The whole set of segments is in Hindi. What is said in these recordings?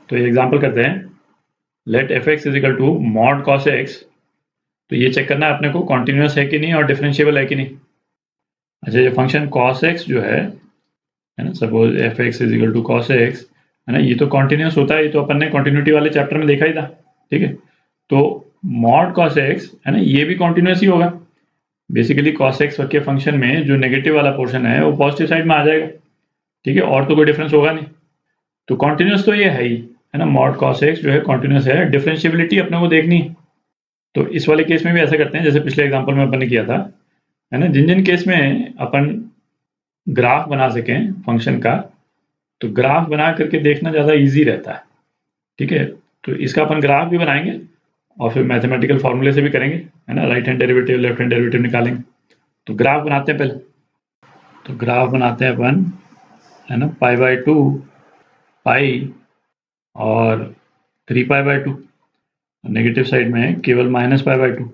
तो ये एग्जाम्पल करते हैं, let f x is equal to mod cos x. तो ये चेक करना है अपने को कॉन्टिन्यूस है कि नहीं और डिफरेंशिएबल है कि नहीं। अच्छा, ये फंक्शन कॉस एक्स जो है ना, suppose f x is equal to cos x, है ना, ये तो कॉन्टिन्यूस होता है, ये तो अपन ने कॉन्टिन्यूटी वाले चैप्टर में देखा ही था, ठीक है। तो मॉड कॉस एक्स है ना, ये भी कॉन्टिन्यूस ही होगा। बेसिकली कॉस एक्स के फंक्शन में जो नेगेटिव वाला पोर्शन है वो पॉजिटिव साइड में आ जाएगा, ठीक है, और तो कोई डिफरेंस होगा नहीं। तो कॉन्टिन्यूस तो ये है ही, है ना, मॉड कॉस एक्स जो है कॉन्टिन्यूस है। डिफरेंशिएबिलिटी अपने को देखनी है। तो इस वाले केस में भी ऐसा करते हैं जैसे पिछले एग्जांपल में अपन ने किया था, है ना। जिन जिन केस में अपन ग्राफ बना सकें फंक्शन का, तो ग्राफ बना करके देखना ज़्यादा इजी रहता है, ठीक है। तो इसका अपन ग्राफ भी बनाएंगे और फिर मैथमेटिकल फॉर्मूले से भी करेंगे, है ना, right hand derivative left hand derivative निकालेंगे। तो ग्राफ बनाते हैं पहले। तो ग्राफ बनाते हैं अपन, है ना, π/2 पाई और 3π/2, नेगेटिव साइड में केवल -π/2।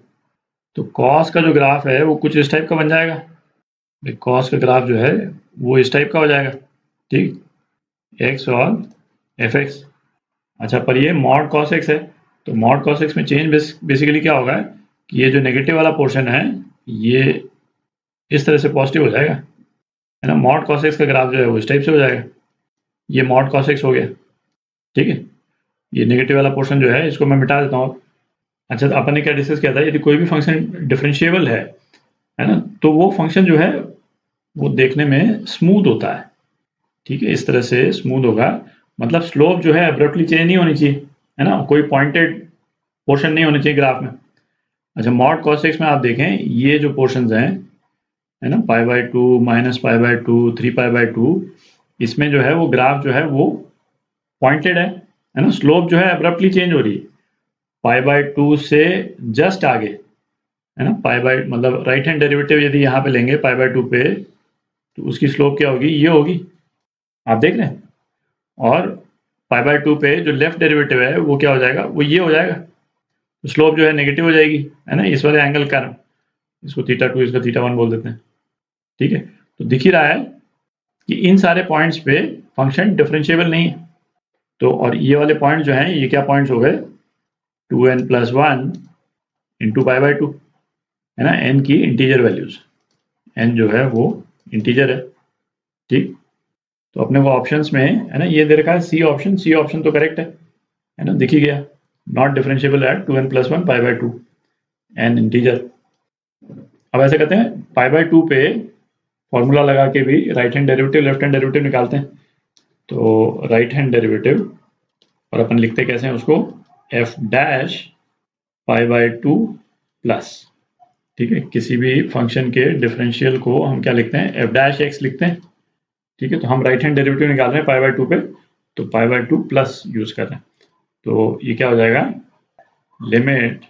तो कॉस का जो ग्राफ है वो कुछ इस टाइप का बन जाएगा। कॉस का ग्राफ जो है वो इस टाइप का हो जाएगा, ठीक, एक्स और एफ एक्स। अच्छा, पर ये मॉड कॉस एक्स है, तो मॉड कॉस एक्स में चेंज बेसिकली क्या होगा कि ये जो नेगेटिव वाला पोर्शन है ये इस तरह से पॉजिटिव हो जाएगा, है ना। मॉड कॉस एक्स का ग्राफ जो है वो इस टाइप से हो जाएगा। ये मॉड कॉस एक्स हो गया, ठीक है। ये नेगेटिव वाला पोर्शन जो है इसको मैं मिटा देता हूँ। अच्छा, तो अपन ने क्या डिस्कस किया था, यदि कोई भी फंक्शन डिफरेंशिएबल है ना, तो वो फंक्शन जो है वो देखने में स्मूथ होता है, ठीक है, इस तरह से स्मूथ होगा। मतलब स्लोप जो है अब्रप्टली चेंज नहीं होनी चाहिए, है ना, कोई पॉइंटेड पोर्शन नहीं होने चाहिए ग्राफ में। अच्छा, मॉड कॉस एक्स में आप देखें ये जो पोर्शंस हैं, है ना, π/2 -π/2 3π/2, इसमें जो है वो ग्राफ जो है वो पॉइंटेड है ना। स्लोप जो है अब्रप्टली चेंज हो रही है π/2 से जस्ट आगे, है ना। मतलब राइट हैंड डेरिवेटिव यदि यहाँ पे लेंगे π/2 पे, तो उसकी स्लोप क्या होगी, ये होगी, आप देख रहे हैं। और π/2 पे जो लेफ्ट डेरिवेटिव है वो क्या हो जाएगा, वो ये हो जाएगा। तो स्लोप जो है नेगेटिव हो जाएगी, है ना, इस वाले एंगल का। इसको θ2 इसका θ1 बोल देते हैं, ठीक है। तो दिख ही रहा है कि इन सारे पॉइंट्स पे फंक्शन डिफरेंशिएबल नहीं है। तो और ये वाले पॉइंट जो हैं ये क्या पॉइंट्स हो गए, 2n+1 इंटू π/2, है ना, n की इंटीजर वैल्यूज, n जो है वो इंटीजर है, ठीक। तो अपने को ऑप्शंस में, है ना, ये दे रखा है सी ऑप्शन, सी ऑप्शन तो करेक्ट है ना, दिख ही गया, not differentiable eight 2n+1 π/2 n integer. अब ऐसे करते हैं, π/2 पे फॉर्मूला लगा के भी right hand derivative left hand derivative निकालते हैं। तो राइट हैंड डेरिवेटिव, और अपन लिखते कैसे हैं उसको, f डैश π/2 प्लस, ठीक है। किसी भी फंक्शन के डिफरेंशियल को हम क्या लिखते हैं, f डैश x लिखते हैं, ठीक है। तो हम राइट हैंड डेरिवेटिव निकाल रहे हैं π/2 पे, तो π/2 प्लस यूज कर रहे हैं। तो ये क्या हो जाएगा, limit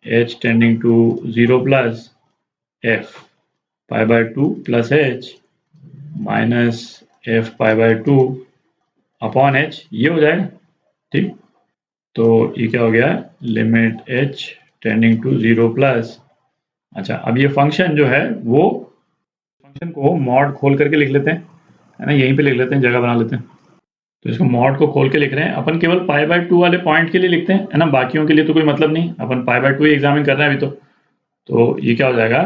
h tending to 0 plus f π/2 plus h minus f π/2 upon h, ये हो जाएगा, ठीक। तो ये क्या हो गया, limit h tending to 0 plus. अच्छा, अब ये फंक्शन जो है वो फंक्शन को मॉड खोल करके लिख लेते हैं, है ना, यहीं पे लिख लेते हैं, जगह बना लेते हैं। तो इसको मॉड को खोल के लिख रहे हैं अपन, केवल π/2 वाले पॉइंट के लिए लिखते हैं, है ना, बाकियों के लिए तो कोई मतलब नहीं, अपन π/2 ही एग्जामिन कर रहे हैं अभी। तो ये क्या हो जाएगा,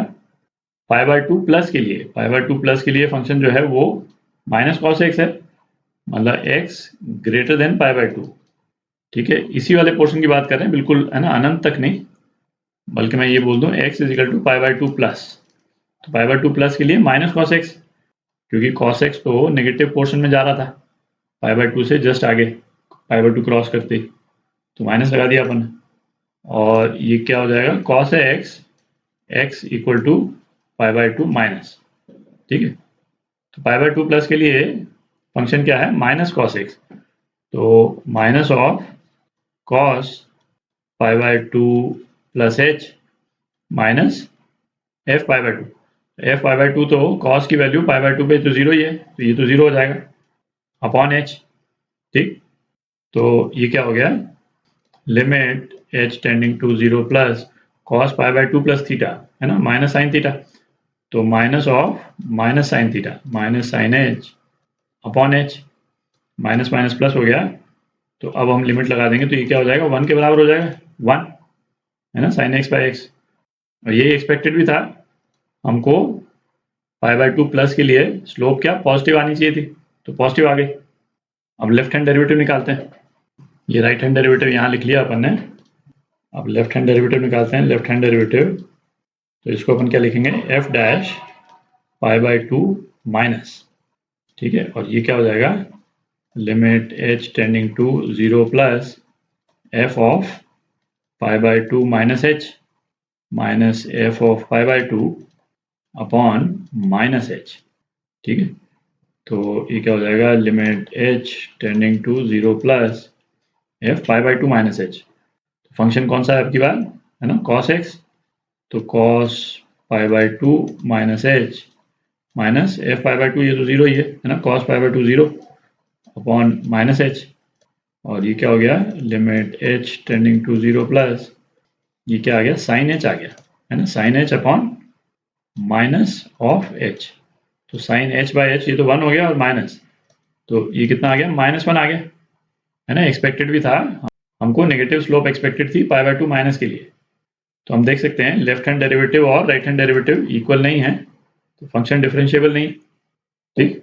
π/2 प्लस के लिए, π/2 प्लस के लिए फंक्शन जो है वो माइनस कॉस एक्स है, मतलब x ग्रेटर देन π/2, ठीक है। इसी वाले पोर्शन की बात कर रहे हैं, बिल्कुल, है ना, अनंत तक नहीं, बल्कि मैं ये बोल दूं x is equal to π/2 plus. तो π/2 प्लस के लिए माइनस कॉस एक्स, क्योंकि कॉस एक्स तो नेगेटिव पोर्शन में जा रहा था π/2 से जस्ट आगे, π/2 क्रॉस करते, तो माइनस लगा दिया अपन। और ये क्या हो जाएगा, cos x x equal to π/2 minus, ठीक है। तो π/2 प्लस के लिए फंक्शन क्या है, माइनस कॉस एक्स। तो minus of cos π/2 plus h minus f π/2। f π/2 तो कॉस की वैल्यू π/2 पे तो जीरो ही है, तो ये तो जीरो हो जाएगा अपॉन h, ठीक। तो ये क्या हो गया, limit h tending to 0 plus cos π/2 plus theta, है ना, माइनस साइन थीटा। तो minus of minus sine theta minus sine h upon h, minus minus plus हो गया, तो अब हम लिमिट लगा देंगे तो ये क्या हो जाएगा, 1 के बराबर हो जाएगा, 1 है ना, sin x बाई एक्स। और ये एक्सपेक्टेड भी था, हमको पाई बाई 2 प्लस के लिए स्लोप क्या पॉजिटिव आनी चाहिए थी, तो पॉजिटिव आ गई। अब लेफ्ट हैंड डेरिवेटिव निकालते हैं, ये राइट हैंड डेरिवेटिव यहाँ लिख लिया अपन ने। अब लेफ्ट हैंड डेरिवेटिव निकालते हैं, लेफ्ट हैंड डेरिवेटिव, तो इसको अपन क्या लिखेंगे, f dash pi by 2 minus, ठीक है, और ये क्या हो जाएगा, limit h tending to 0 plus f of pi by 2 minus h minus f of pi by 2 upon minus h, ठीक है। तो ये क्या हो जाएगा, limit h tending to 0 plus f pi by 2 minus h। Function कौन सा है आपकी बात, है ना, cos x, तो cos pi by 2 minus h minus f pi by 2, ये तो जीरो ही है ना, cos pi by 2 zero upon minus h, और ये क्या हो गया, limit h tending to 0 plus, ये क्या आ गया, साइन h आ गया, है ना, sine h upon minus of h। तो साइन h बाई h, ये तो 1 हो गया और माइनस, तो ये कितना आ गया, -1 आ गया, है ना। एक्सपेक्टेड भी था, हमको नेगेटिव स्लोप एक्सपेक्टेड थी पाई बाई 2 माइनस के लिए। तो हम देख सकते हैं लेफ्ट हैंड डेरिवेटिव और राइट हैंड डेरिवेटिव इक्वल नहीं है, तो फंक्शन डिफरेंशिएबल नहीं, ठीक।